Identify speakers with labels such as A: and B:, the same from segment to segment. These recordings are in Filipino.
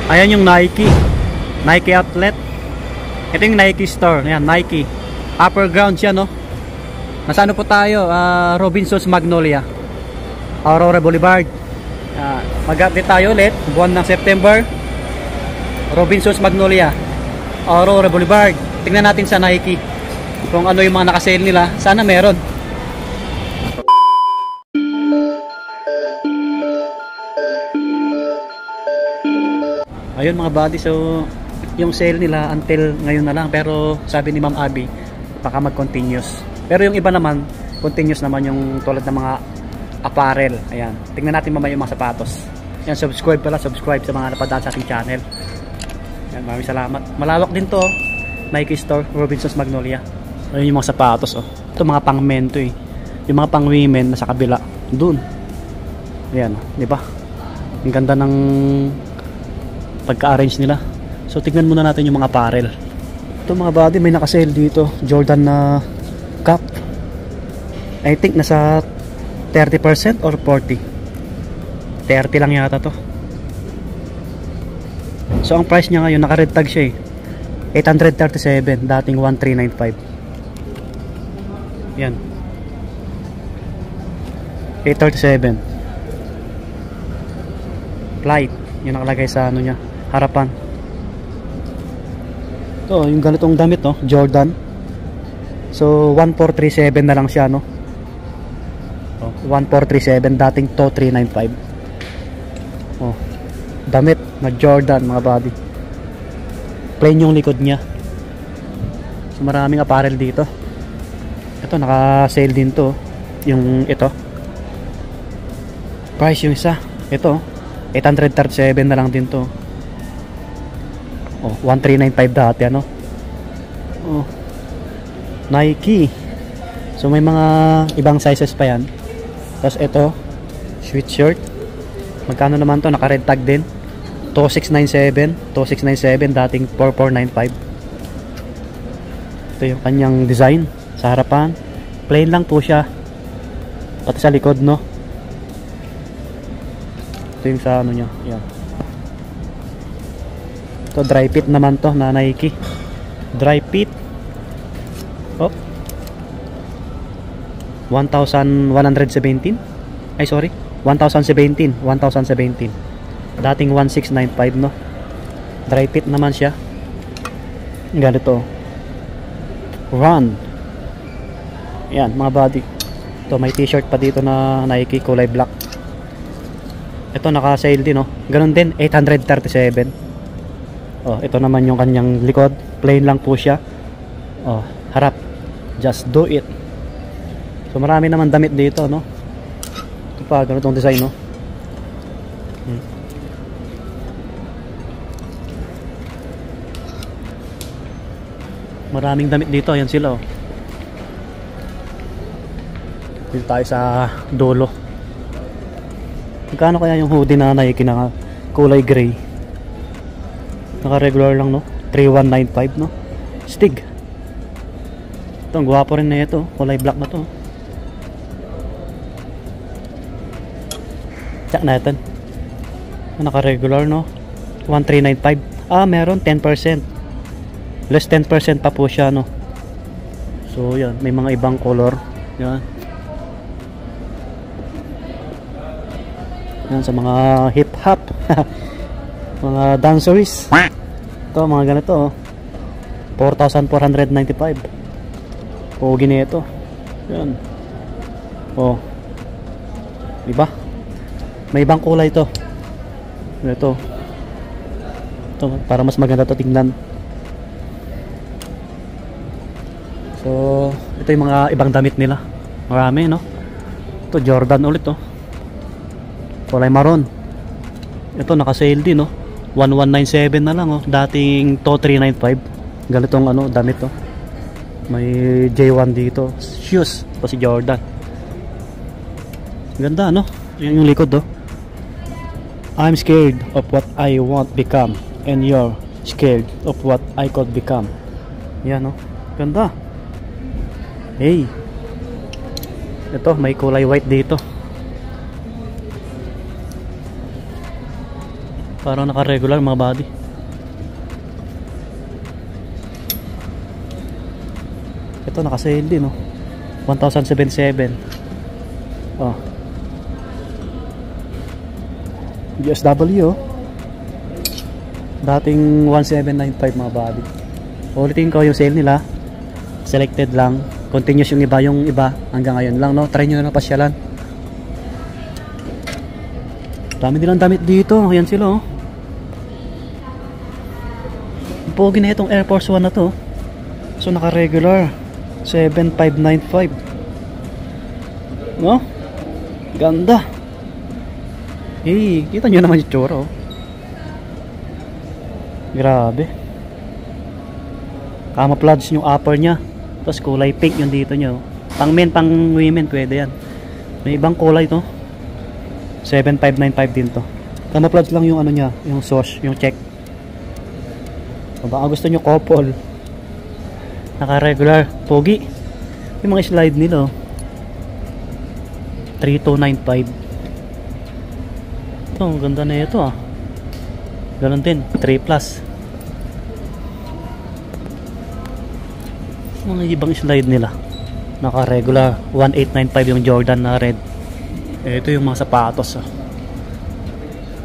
A: Ayan yung Nike. Nike outlet. Ito yung Nike store. Ayan, Nike. Upper ground siya, no? Nasaan po tayo? Robinsons Magnolia. Aurora Boulevard. Mag-update tayo ulit. Buwan ng September. Robinsons Magnolia. Aurora Boulevard. Tingnan natin sa Nike kung ano yung mga nakasale nila. Sana meron. Ayun mga buddy, so yung sale nila until ngayon na lang, pero sabi ni Ma'am Abby baka mag-continuous. Pero yung iba naman continuous naman, yung tulad ng mga apparel. Ayan, tingnan natin mamaya yung mga sapatos. Ayan, subscribe sa mga napadaan sa ating channel. Ayan, maraming salamat. Malawak din to, Nike store, Robinsons Magnolia. Ayun yung mga sapatos, oh. Ito mga pang men to eh. Yung mga pang women nasa kabila dun. Ayan, di ba? Ang ganda ng pagka-arrange nila. So tignan muna natin yung mga apparel. Ito mga buddy, may naka-sale dito, Jordan na cap. I think nasa 30% or 40. 30 lang yata to. So ang price niya ngayon, naka-red tag siya eh, 837, dating 1395. Yan, 837 flight, yung nakalagay sa ano niya, harapan. Ito, yung ganitong damit, no? Jordan. So 1437 na lang siya, no? 1437, dating 2395. Oh, damit na Jordan mga buddy. Plain yung likod niya. So maraming apparel dito. Ito naka-sale din to, yung ito. Price yung isa, ito 837 na lang din to. Oh, 1395 dati, ano? Oh, Nike. So may mga ibang sizes pa yan. Tapos ito, sweatshirt. Magkano naman to? Naka-red tag din. 2697, 2697, dating 4495. Ito yung kanyang design sa harapan. Plain lang po siya. Pati sa likod, no? Ito yung sa ano niya. Yan. Ito dry fit naman to na Nike. Dry fit. Oh. 1,117. Ay sorry, 1,017. 1,017. Dating 1,695, no? Dry fit naman siya. Ganito. Run. Yan mga buddy. Ito may t-shirt pa dito na Nike, kulay black. Ito naka-sale din, no? Ganun din, 837. Oh, ito naman yung kanyang likod. Plain lang po siya. Oh, harap. Just do it. So marami naman damit dito, no? Ito pa, ganitong design, no? Maraming damit dito, ayan sila, oh. Dito tayo sa dulo. Magkano kaya yung hoodie na Nike na kulay gray? Naka-regular lang, no? 3195, no? Stig. Ito, ang gwapo rin na ito. Kulay black na to. Check natin. Naka-regular, no? 1395. Ah, meron 10%. Less 10% pa po siya, no? So, yan. May mga ibang color. Yan. Yan sa mga hip-hop. Mga danceries. Ito mga ganito, oh. 4,495. Pogi na ito. Yan. Oh. Diba? May ibang kulay ito. Ito. Ito para mas maganda to tingnan. So, ito yung mga ibang damit nila. Marami, no? Ito Jordan ulit, oh. Kulay maroon. Ito naka-sale din, no? 1197 na lang, oh. Dating 2395. Ganitong ano, damit, oh. May J1 dito. Shoes. Ito si Jordan. Ganda, no? Yan yung likod, oh. I'm scared of what I won't become, and you're scared of what I could become. Yan, no? Ganda. Hey. Ito, may kulay white dito. Parang naka-regular mga body. Ito naka-sale din, no? 1,077. Oh. USW, oh. Dating 1,795 mga body. Ulitin ko yung sale nila. Selected lang. Continuous yung iba hanggang ngayon lang, no? Try nyo na pasyalan. Dami nilang damit dito. Ayan sila, oh. Pogi na itong Air Force 1 na to. So naka-regular 7,595. No? Ganda. Hey, kita nyo naman yung tsura, oh. Grabe. Camouflage yung upper nya. Tapos kulay pink yung dito nyo. Pang men, pang women, pwede yan. May ibang kulay to. 7,595 din to. Camouflage lang yung ano nya, yung sauce, yung check. O baka gusto nyo couple. Naka-regular. Pogi. Yung mga slide nila, oh. 3,295. Ito, ang ganda na ito, ah. Ganon din, 3 plus. Mga ibang slide nila. Naka-regular 1,895 yung Jordan na red. Ito yung mga sapatos, ah.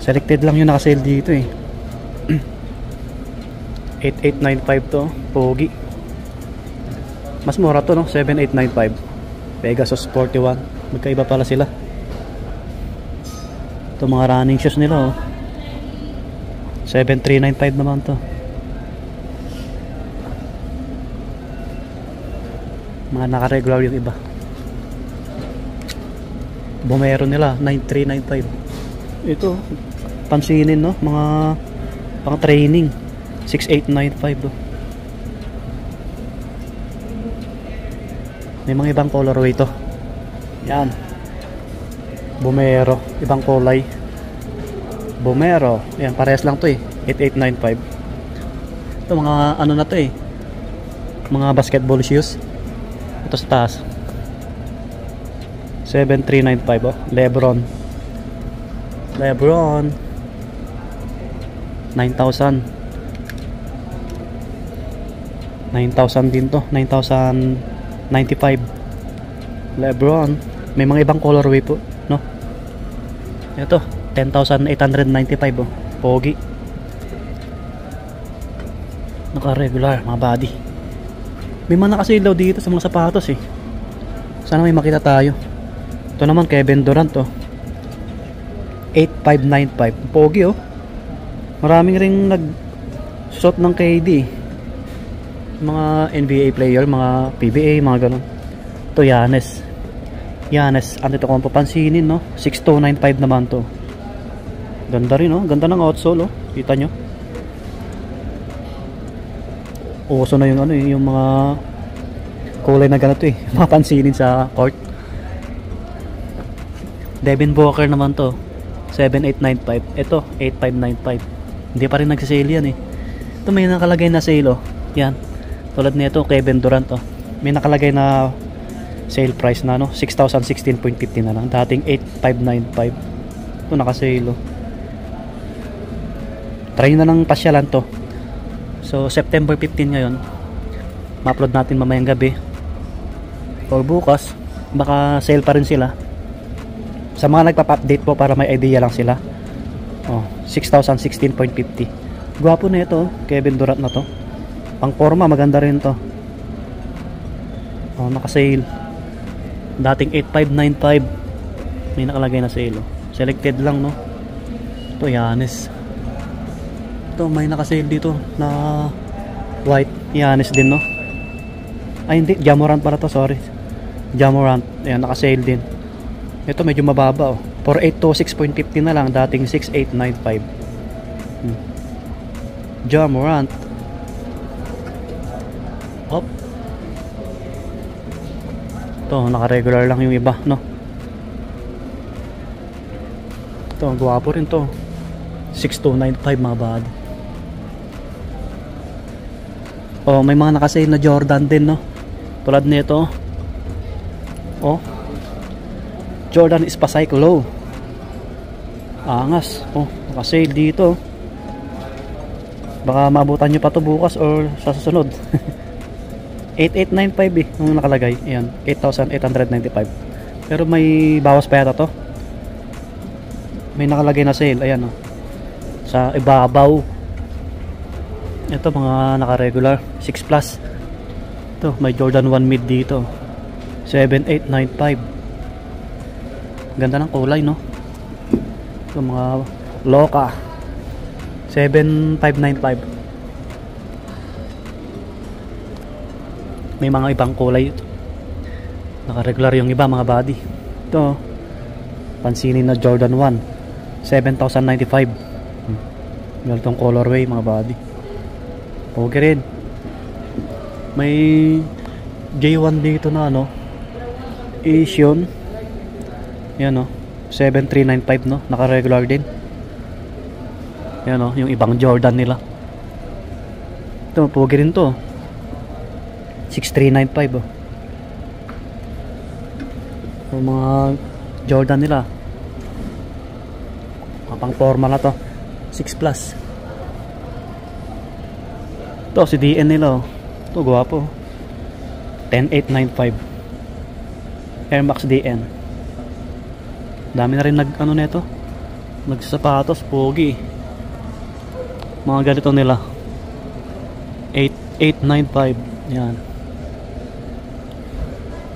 A: Selected lang yung naka-sale dito, eh. 8,895 to. Pogi. Mas mura to, no? 7,895. Pegasus 41. Magkaiba pala sila. Ito mga running shoes nila, oh. 7,395 naman to. Mga naka-regular yung iba. Bomero nila 9,395. Ito pansinin, no? Mga pang training 6,895, oh. May mga ibang colorway to. Yan. Bomero, ibang kulay. Bomero. Yan, parehas lang to, eh. 8,895. Ito mga ano na to, eh. Mga basketball shoes. Ito sa taas. 7,395, oh. Lebron. Lebron. 9,000. 9,000 din to. 9,095. Lebron. May mga ibang colorway po, no? Ito, 10,895, oh. Pogi. Naka-regular, mga body. May mga nakasale daw dito sa mga sapatos, eh. Sana may makita tayo. Ito naman, Kevin Durant, oh. 8,595. Pogi, oh. Maraming ring nag-suot ng KD. Mga NBA player, mga PBA, mga ganun. Ito, Giannis. Giannis, ano ito kung papansinin, no? 6,295 naman to. Ganda rin, no? Ganda ng outsole, oh. Kita nyo? Uso na yung ano, yung mga kulay na ganito, eh. Mapansinin sa court. Devin Booker naman to. 7,895. Ito, 8,595. Hindi pa rin nagsisale yan, eh. Ito may nakalagay na sale, oh. Yan. Tulad nito, Kevin Durant, oh. May nakalagay na sale price na, no? 6,016.50 na lang. Dating 8,595. Ito nakasale, oh. Try na ng pasyalan to. So September 15 ngayon. Ma-upload natin mamayang gabi or bukas. Baka sale pa rin sila. Sa mga nagpapa-update po para may idea lang sila. Oh, 6,016.50. Gwapo na ito, Kevin Durant na to. Pang forma, maganda rin to. Oh, naka-sale. Dating 8,595. May nakalagay na sale, oh. Selected lang, no? Ito, Giannis. Ito, may naka-sale dito na white. Giannis din, no? Ay, hindi. Ja Morant para to, sorry. Ja Morant. Ayan, naka-sale din. Ito, medyo mababa, oh. 4,826.50 na lang. Dating 6,895. Ja Morant. Hop. Ito, naka-regular lang yung iba, no? Ito, gwapo rin to. 6,295 mga bad. Oh, may mga naka-sale na Jordan din, no? Tulad nito. Oh. Jordan Spasic Low. Angas. Oh, naka-sale dito. Baka maabutan nyo pa to bukas or sa susunod. 8895 eh, yung nakalagay. Ayan, 8,895. Pero may bawas pa yata to. May nakalagay na sale, ayan oh. Sa ibabaw. Ito mga naka-regular 6 plus. Ito, may Jordan 1 mid dito. 7895. Ganda ng kulay, no? Ito mga Loka 7595. May mga ibang kulay ito. Naka-regular yung iba, mga body. Ito, pansinin na Jordan 1 7,095. Ganitong colorway, mga body. Okay rin. May J1 dito na ano, Asian. Yan o, 7395 no, naka-regular din. Yan o, yung ibang Jordan nila. Ito, pogi rin to, 6395 oh. Yung mga Jordan nila, pang formal na to, 6 plus. Ito, si DN nila oh. Ito, guwapo, 10895 Air Max DN. Dami na rin nag ano nito, nagsapatos, pogi. Mga ganito nila, 8895. Yan.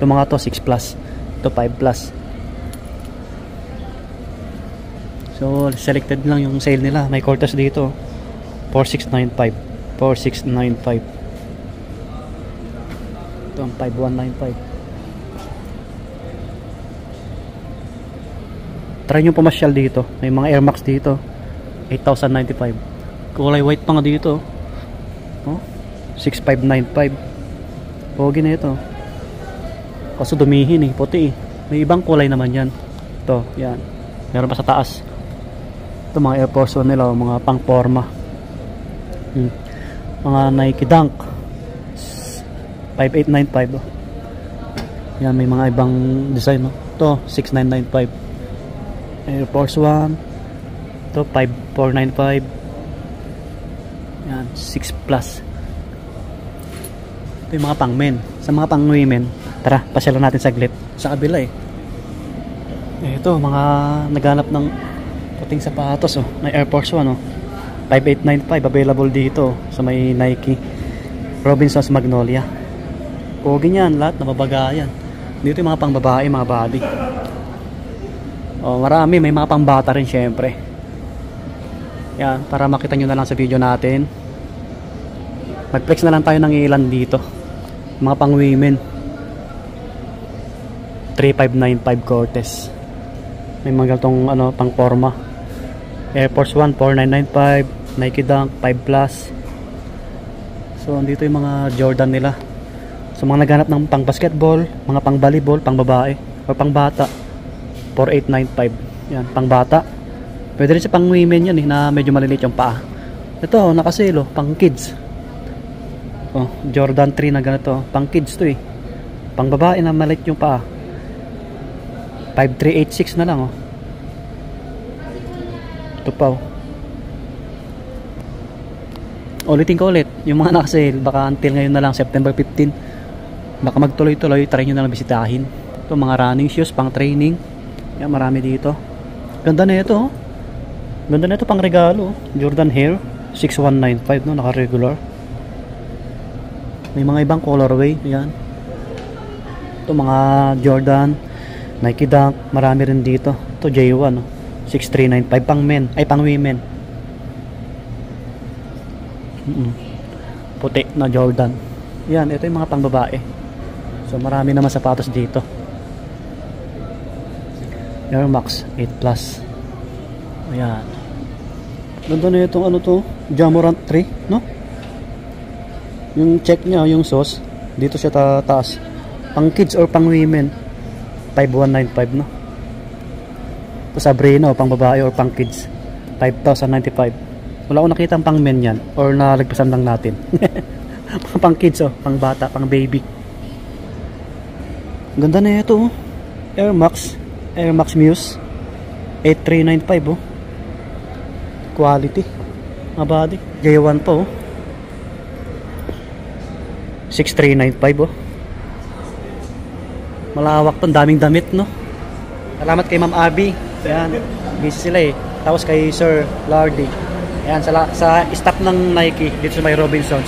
A: Ito mga to 6 plus, ito 5 plus. So selected lang yung sale nila. May Cortez dito 4695. 4695. Ito ang 5195. Try nyo pumasyal dito. May mga Air Max dito 8,095. Kulay white pa nga dito oh, 6595. Pogi na ito. Kaso dumihin eh, puti eh. May ibang kulay naman yan. Ito, yan. Meron pa sa taas. Ito mga Air Force 1 nila, mga pang forma. Mga Nike Dunk 5895 oh. Yan, may mga ibang design no? Ito 6995. Air Force 1. Ito 5495. Yan, 6 plus. Ito yung mga pang men. Sa mga pang women, tara, pasyalan natin saglit sa kabila eh. Ito, mga naghanap ng puting sapatos oh, na Air Force 1 oh. 5895 available dito sa may Nike Robinsons Magnolia. Pogi niyan, lahat nababagayan. Dito yung mga pang babae, mga body. Oh, marami, may mga pang bata rin syempre. Yan, para makita nyo na lang sa video natin. Mag-flex na lang tayo ng ilan dito. Mga pang women 3595 Cortez. May mga ganitong ano, pang forma. Air Force 1 4995. Nike Dunk 5 plus. So andito yung mga Jordan nila. So mga naghanap ng pang basketball, mga pang volleyball, pang babae o pang bata 4895. Yan, pang bata. Pwede rin sa pang women yan eh, na medyo maliliit yung paa. Ito, nakasale oh, pang kids. Oh, Jordan 3 na ganito, pang kids to eh. Pang babae na maliit yung paa. 5386 na lang oh. Ito pa oh. Ulitin ko ulit, yung mga nakasale, baka until ngayon na lang, September 15. Baka magtuloy-tuloy, try nyo na lang bisitahin. Ito, mga running shoes, pang training. Yan, marami dito. Ganda na ito oh. Ganda na ito pang regalo. Jordan Hair 6195 no, naka-regular. May mga ibang colorway. Ayan. Ito mga Jordan Nike Dunk, marami rin dito. Ito J1 no, 6395 pang men, ay pang women. Puti na Jordan. Yan, ito yung mga pang babae. So marami naman sapatos dito. Air Max 8 plus. Ayan. Ganda na itong ano to, Jamorant 3, no? Yung check niya, yung sauce, dito siya taas. Pang kids or pang women, 5195, no? Ito Sabrina, pang babae or pang kids, 5,095. Wala akong nakita pang men yan, or nalagpasan lang natin. Pang kids, oh, pang bata, pang baby. Ganda na ito, oh. Air Max Muse 8395 oh. Quality. mga buddy. J1 po, oh. 6395, oh. Malawak to, daming damit, no? Salamat kay Ma'am Abby. Ayan, busy sila eh. Tapos kay Sir Lardy. Ayan, sa staff ng Nike dito sa may Robinsons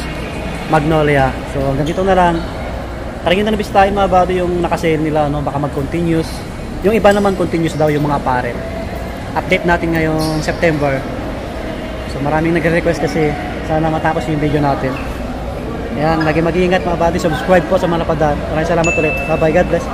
A: Magnolia. So hanggang dito na lang. Taringin na nabisitahin mga buddy yung nakasale nila, no? Baka mag-continuous. Yung iba naman continuous daw yung mga apparel. Update natin ngayong September. So maraming nagre-request kasi sana matapos yung video natin. Ayan, lagi mag-iingat mga buddy. Subscribe po sa mga napadaan. Maraming salamat ulit. Bye bye, God bless.